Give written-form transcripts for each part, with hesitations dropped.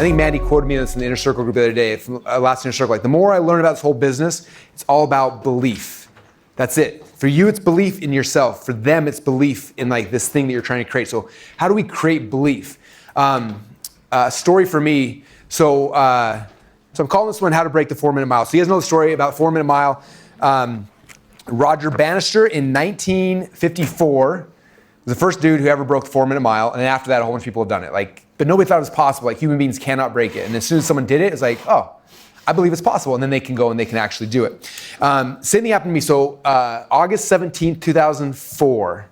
think Mandy quoted me this in the Inner Circle group the other day, from last Inner Circle, like the more I learn about this whole business, it's all about belief. That's it. For you, it's belief in yourself. For them, it's belief in like this thing that you're trying to create. So how do we create belief? Story for me. So I'm calling this one How to Break the 4-Minute Mile. So you guys know the story about 4-Minute Mile. Roger Bannister in 1954 was the first dude who ever broke the 4-minute mile. And then after that, a whole bunch of people have done it. But nobody thought it was possible. Like, human beings cannot break it. And as soon as someone did it, it's like, oh, I believe it's possible. And then they can go and they can actually do it. Same thing happened to me. So August 17th, 2004.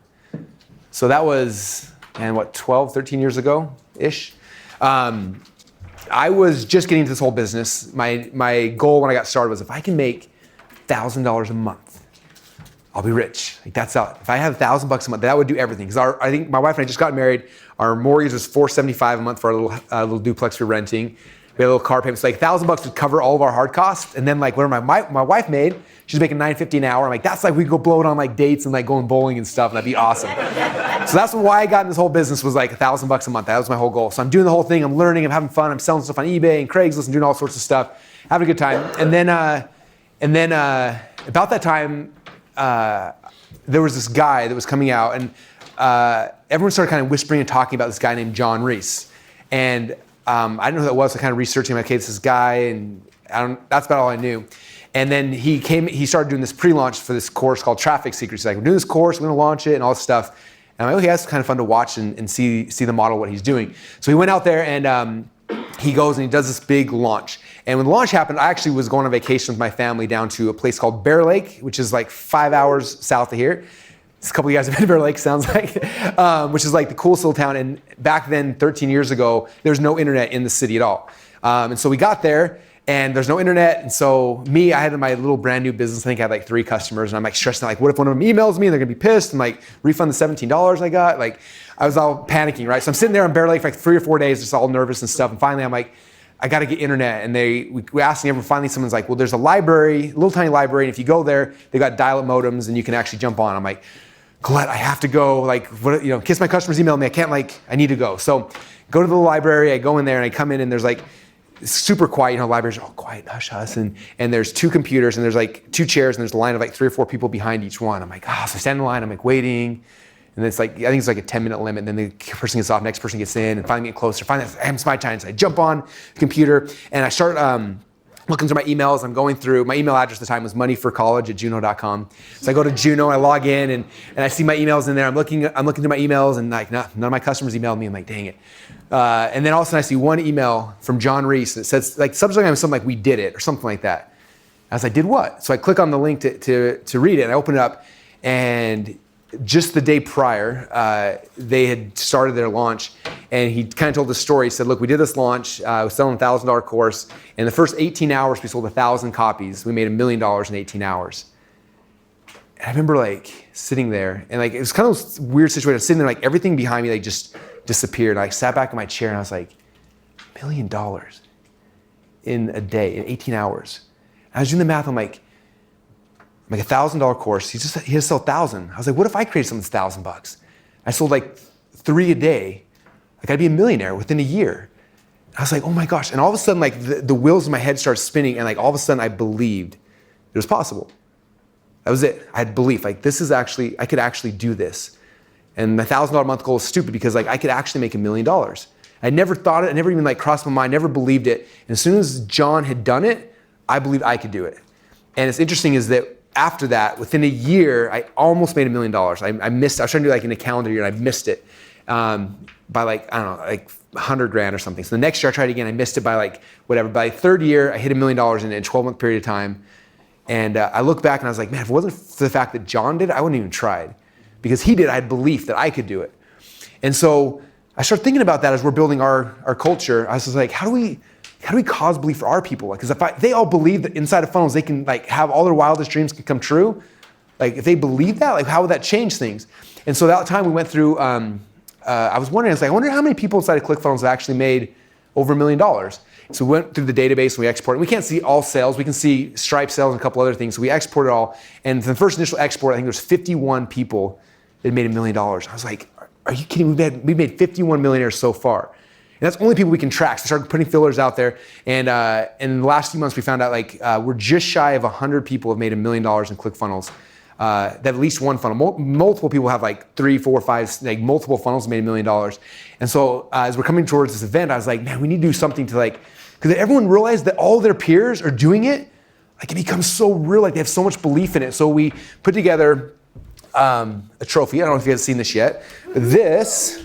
So that was, 12, 13 years ago-ish. I was just getting into this whole business. My goal when I got started was, if I can make $1,000 a month, I'll be rich. Like, that's out. If I have $1,000 a month, that would do everything. Because I think my wife and I just got married. Our mortgage was $475 a month for our little duplex we're renting. We had a little car payment. So like $1,000 would cover all of our hard costs. And then like whatever my wife made, she's making $9.50 an hour. I'm like, that's like, we could go blow it on like dates and like going bowling and stuff. And that'd be awesome. So that's why I got in this whole business, was like $1,000 a month. That was my whole goal. So I'm doing the whole thing. I'm learning. I'm having fun. I'm selling stuff on eBay and Craigslist and doing all sorts of stuff. Having a good time. And then about that time, there was this guy that was coming out, and everyone started kind of whispering and talking about this guy named John Reese. And I didn't know who that was, so I kind of researching, like, okay, it's this guy, and that's about all I knew. And then he started doing this pre-launch for this course called Traffic Secrets. He's like, we're doing this course, we're gonna launch it, and all this stuff. And I'm like, okay, that's kind of fun to watch and see the model, what he's doing. So he went out there and he goes and he does this big launch. And when the launch happened, I actually was going on vacation with my family down to a place called Bear Lake, which is like 5 hours south of here. A couple of you guys have been to Bear Lake, sounds like, which is like the coolest little town. And back then, 13 years ago, there's no internet in the city at all. And so we got there, and there's no internet. And so I had my little brand new business. I think I had like 3 customers, and I'm like stressing, like, what if one of them emails me and they're gonna be pissed and like refund the $17 I got? Like, I was all panicking, right? So I'm sitting there in Bear Lake for like 3 or 4 days, just all nervous and stuff. And finally, I'm like, I got to get internet. And we asked them, finally someone's like, well, there's a library, a little tiny library. And if you go there, they got dial-up modems and you can actually jump on. I'm like, Colette, I have to go. Like, what, kiss my customers email me. I need to go. So go to the library. I go in there and I come in, and there's like, it's super quiet. Libraries are all quiet, hush, hush. And there's 2 computers, and there's like 2 chairs, and there's a line of like 3 or 4 people behind each one. I'm like, so I stand in line. I'm like waiting. And it's like, I think it's like a 10-minute limit. And then the person gets off, next person gets in, and finally get closer. Finally, it's my time. So I jump on the computer and I start looking through my emails. I'm going through, my email address at the time was moneyforcollege@juno.com. So I go to Juno, I log in, and I see my emails in there. I'm looking through my emails, and like, none of my customers emailed me. I'm like, dang it. And then all of a sudden I see one email from John Reese that says, like, subject line was something like, we did it, or something like that. I was like, did what? So I click on the link to read it, and I open it up, and just the day prior, they had started their launch, and he kind of told the story. He said, look, we did this launch, I was selling a $1,000 course. In the first 18 hours, we sold 1,000 copies. We made $1 million in 18 hours. And I remember like sitting there, and like, it was kind of a weird situation. I was sitting there, like everything behind me like just disappeared. And I sat back in my chair, and I was like, $1 million in a day, in 18 hours. And I was doing the math, I'm like $1,000 course, he has to sell 1,000. I was like, what if I created something that's $1,000? I sold like 3 a day. Like, I'd be a millionaire within a year. I was like, oh my gosh. And all of a sudden, like the wheels in my head started spinning, and like all of a sudden I believed it was possible. That was it. I had belief, like I could actually do this. And my $1,000 a month goal is stupid, because like I could actually make $1 million. I never thought it, I never even like crossed my mind, never believed it. And as soon as John had done it, I believed I could do it. And it's interesting is that after that, within a year, I almost made $1 million. I missed, I was trying to do like in a calendar year, and I missed it by like, I don't know, like 100 grand or something. So the next year I tried again, I missed it by like whatever. By the 3rd year, I hit $1 million in a 12-month period of time. And I look back and I was like, man, if it wasn't for the fact that John did it, I wouldn't even tried. Because he did, I had belief that I could do it. And so I started thinking about that as we're building our culture. I was just like, how do we cause belief for our people? Because if they all believe that inside of funnels, they can like have all their wildest dreams can come true. Like, if they believe that, like, how would that change things? And so that time we went through, I was wondering, I wonder how many people inside of ClickFunnels have actually made over $1 million. So we went through the database and we exported. We can't see all sales. We can see Stripe sales and a couple other things. So we exported it all. And the first initial export, I think there was 51 people that made $1 million. I was like, are you kidding? We've made 51 millionaires so far. And that's only people we can track. So we started putting fillers out there. And in the last few months, we found out we're just shy of 100 people have made $1 million in ClickFunnels. That at least one funnel. Multiple people have 3, 4, 5, multiple funnels and made $1 million. And so as we're coming towards this event, I was like, man, we need to do something to because everyone realized that all their peers are doing it. It becomes so real, they have so much belief in it. So we put together a trophy. I don't know if you guys have seen this yet. This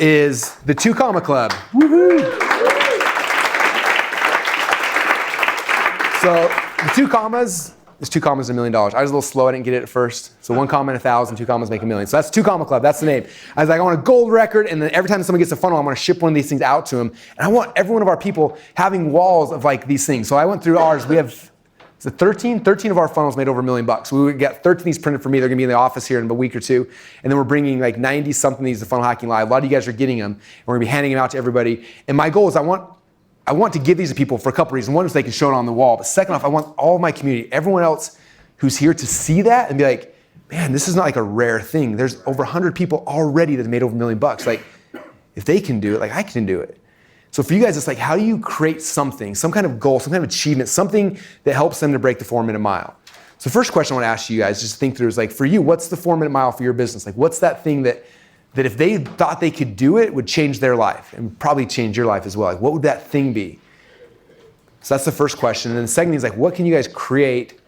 is the 2 Comma Club. Woohoo! So the 2 commas, there's 2 commas and $1 million. I was a little slow, I didn't get it at first. So 1 comma and 1,000, 2 commas make $1 million. So that's 2 Comma Club, that's the name. I was like, I want a gold record, and then every time someone gets a funnel, I'm gonna ship one of these things out to them. And I want every one of our people having walls of these things. So I went through ours, we have, is it 13? 13 of our funnels made over $1 million. We would get 13 of these printed for me. They're gonna be in the office here in a week or 2. And then we're bringing 90 something of these to Funnel Hacking Live. A lot of you guys are getting them. And we're gonna be handing them out to everybody. And my goal is I want to give these to people for a couple reasons. One is they can show it on the wall. But second off, I want all of my community, everyone else who's here to see that and be like, man, this is not a rare thing. There's over 100 people already that have made over $1 million. If they can do it, I can do it. So for you guys, it's how do you create something, some kind of goal, some kind of achievement, something that helps them to break the 4-minute mile? So the first question I want to ask you guys, just think through, is for you, what's the 4-minute mile for your business? What's that thing that if they thought they could do it, would change their life and probably change your life as well? What would that thing be? So that's the first question. And then the second thing is what can you guys create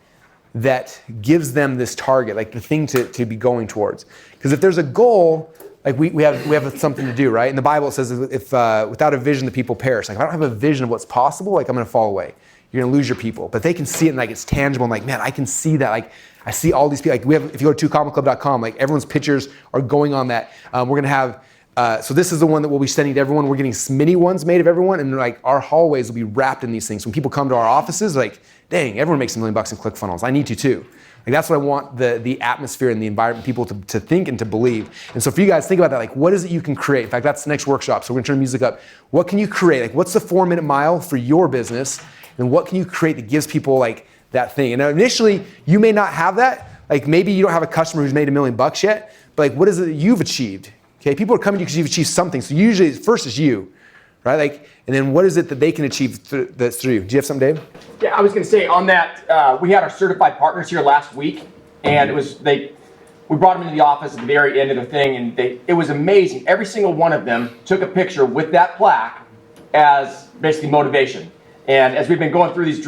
that gives them this target, the thing to be going towards? Because if there's a goal, we have something to do, right? In the Bible it says if without a vision the people perish. If I don't have a vision of what's possible, I'm gonna fall away. You're gonna lose your people. But they can see it and it's tangible and man, I can see that. I see all these people. If you go to 2commaclub.com, everyone's pictures are going on that. We're gonna have so this is the one that we'll be sending to everyone. We're getting mini ones made of everyone, and our hallways will be wrapped in these things. When people come to our offices, dang, everyone makes $1 million in ClickFunnels. I need to too. That's what I want the atmosphere and the environment, people to think and to believe. And so for you guys, think about that. What is it you can create? In fact, that's the next workshop. So we're gonna turn the music up. What can you create? What's the 4-minute mile for your business? And what can you create that gives people that thing? And initially, you may not have that. Maybe you don't have a customer who's made $1 million yet, but what is it that you've achieved? Okay, people are coming to you because you've achieved something. So usually, first is you, right? And then what is it that they can achieve that's through you? Do you have something, Dave? Yeah, I was going to say on that, we had our certified partners here last week, and we brought them into the office at the very end of the thing, and it was amazing. Every single one of them took a picture with that plaque as basically motivation. And as we've been going through these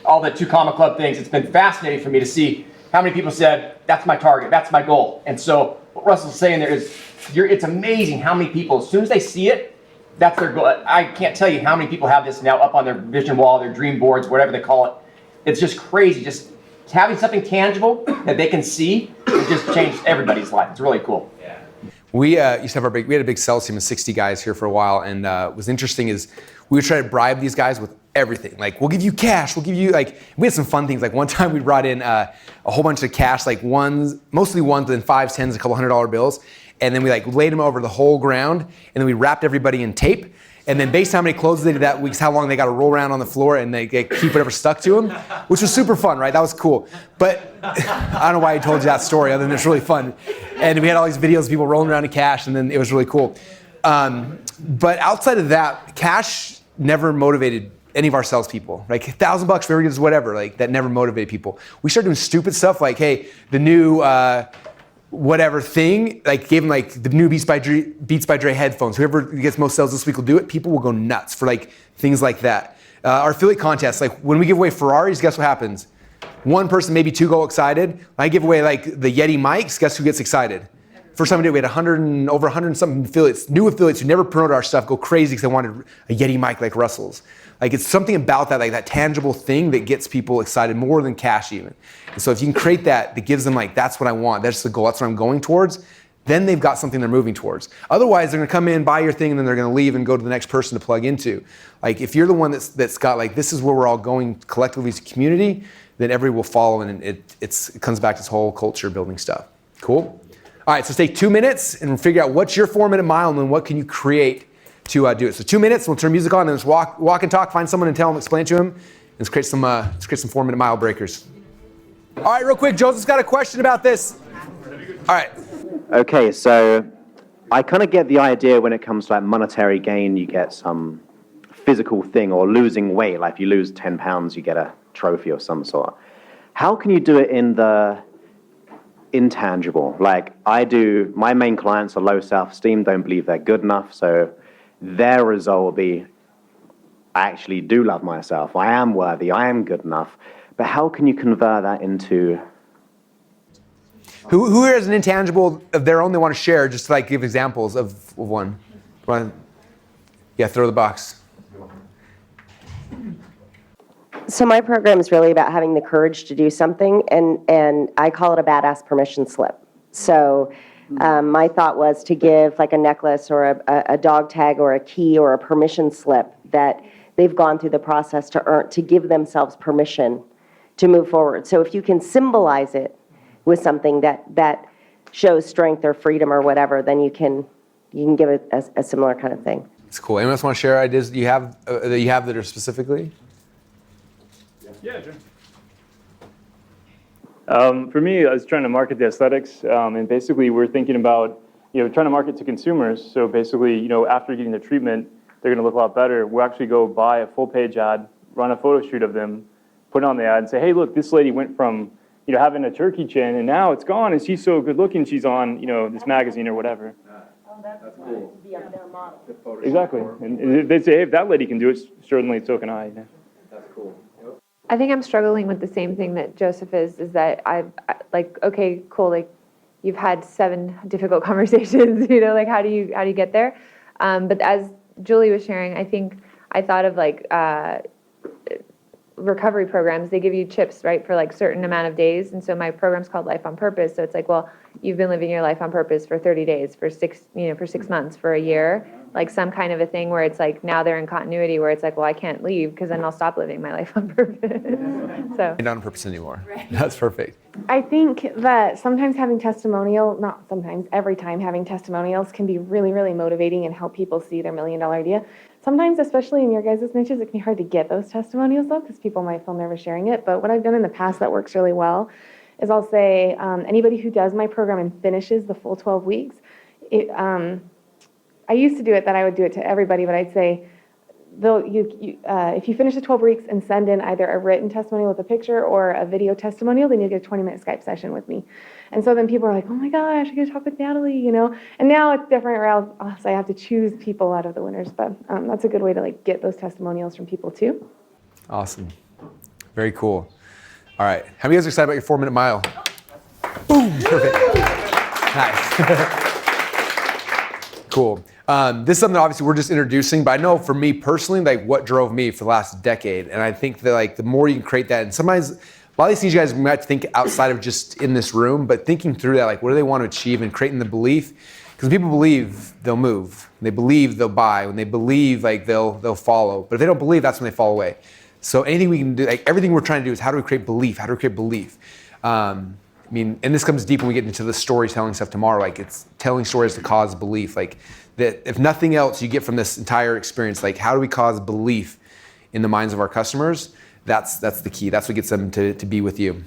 all the 2 Comma Club things, it's been fascinating for me to see how many people said, that's my target, that's my goal. And so what Russell's saying there is, it's amazing how many people, as soon as they see it, that's their goal. I can't tell you how many people have this now up on their vision wall, their dream boards, whatever they call it. It's just crazy. Just having something tangible that they can see, it just changed everybody's life. It's really cool. Yeah. We used to have we had a big sales team of 60 guys here for a while, and what was interesting is we would try to bribe these guys with everything. We'll give you cash, we'll give you, we had some fun things. One time we brought in a whole bunch of cash, mostly ones, then 5s, 10s, a couple $100 bills. And then we laid them over the whole ground, and then we wrapped everybody in tape. And then based on how many closes they did that week, how long they got to roll around on the floor and they keep whatever stuck to them, which was super fun, right? That was cool. But I don't know why I told you that story, other than it's really fun. And we had all these videos of people rolling around in cash, and then it was really cool. But outside of that, cash never motivated any of our salespeople. $1,000 for every whatever, that never motivated people. We started doing stupid stuff hey, the new whatever thing, gave them the new Beats by Dre headphones. Whoever gets most sales this week will do it. People will go nuts for things like that. Our affiliate contests, when we give away Ferraris, guess what happens? One person, maybe 2 go excited. When I give away the Yeti mics, guess who gets excited? First time we did, we had over 100 and something affiliates, new affiliates who never promoted our stuff go crazy because they wanted a Yeti mic like Russell's. It's something about that, that tangible thing that gets people excited more than cash even. And so if you can create that gives them that's what I want, that's the goal, that's what I'm going towards, then they've got something they're moving towards. Otherwise, they're gonna come in, buy your thing, and then they're gonna leave and go to the next person to plug into. If you're the one that's got this is where we're all going collectively as a community, then everybody will follow, and it comes back to this whole culture building stuff. Cool? All right, so take 2 minutes and figure out what's your 4-minute mile, and then what can you create to do it. So 2 minutes, we'll turn music on, and just walk and talk, find someone and tell them, explain to them, and let's create some 4-minute mile breakers. All right, real quick, Joseph's got a question about this. All right. Okay, so I kind of get the idea when it comes to like monetary gain, you get some physical thing, or losing weight. Like if you lose 10 pounds, you get a trophy of some sort. How can you do it in the intangible? Like I do, my main clients are low self-esteem, don't believe they're good enough. So their result will be, I actually do love myself. I am worthy. I am good enough. But how can you convert that into... Who here has an intangible of their own they want to share, just to like give examples of one? Yeah, throw the box. So my program is really about having the courage to do something, and I call it a badass permission slip. So my thought was to give like a necklace or a dog tag or a key or a permission slip that they've gone through the process to earn, to give themselves permission to move forward. So if you can symbolize it with something that shows strength or freedom or whatever, then you can give it a similar kind of thing. It's cool. Anyone else want to share ideas that you have that are specifically? Yeah, sure. For me, I was trying to market the aesthetics, and basically we're thinking about, trying to market to consumers. So basically, after getting the treatment, they're going to look a lot better. We'll actually go buy a full-page ad, run a photo shoot of them, put it on the ad, and say, hey, look, this lady went from having a turkey chin, and now it's gone, and she's so good-looking. She's on this magazine or whatever. Oh, that's cool. Be up their model. Exactly, and they say, hey, if that lady can do it, certainly so can I. That's cool. I think I'm struggling with the same thing that Joseph is that okay, cool, like you've had 7 difficult conversations, like how do you get there? But as Julie was sharing, I think I thought of like recovery programs. They give you chips, right, for like certain amount of days. And so my program's called Life on Purpose. So it's like, well, you've been living your life on purpose for 30 days, for 6 months, for a year, like some kind of a thing where it's like now they're in continuity where it's like, well, I can't leave because then I'll stop living my life on purpose. So Not on purpose anymore. Right. That's perfect. I think that sometimes having not sometimes, every time having testimonials can be really, really motivating and help people see their $1 million idea. Sometimes, especially in your guys' niches, it can be hard to get those testimonials though, because people might feel nervous sharing it. But what I've done in the past that works really well is I'll say, anybody who does my program and finishes the full 12 weeks, I used to do it that I would do it to everybody, but I'd say, if you finish the 12 weeks and send in either a written testimonial with a picture or a video testimonial, then you get a 20-minute Skype session with me. And so then people are like, oh my gosh, I get to talk with Natalie, And now it's different where I have to choose people out of the winners, but that's a good way to like get those testimonials from people too. Awesome. Very cool. All right. How many of you guys are excited about your 4-minute mile? Boom. Perfect. Nice. Cool. This is something that obviously we're just introducing, but I know for me personally, like what drove me for the last decade. And I think that like the more you can create that, and sometimes a lot of these things you guys might think outside of just in this room, but thinking through that, like what do they want to achieve and creating the belief? Because when people believe, they'll move. When they believe, they'll buy. When they believe, like they'll follow. But if they don't believe, that's when they fall away. So anything we can do, like everything we're trying to do is how do we create belief? How do we create belief? And this comes deep when we get into the storytelling stuff tomorrow. Like it's telling stories to cause belief. Like that, if nothing else you get from this entire experience, like how do we cause belief in the minds of our customers? That's the key. That's what gets them to be with you.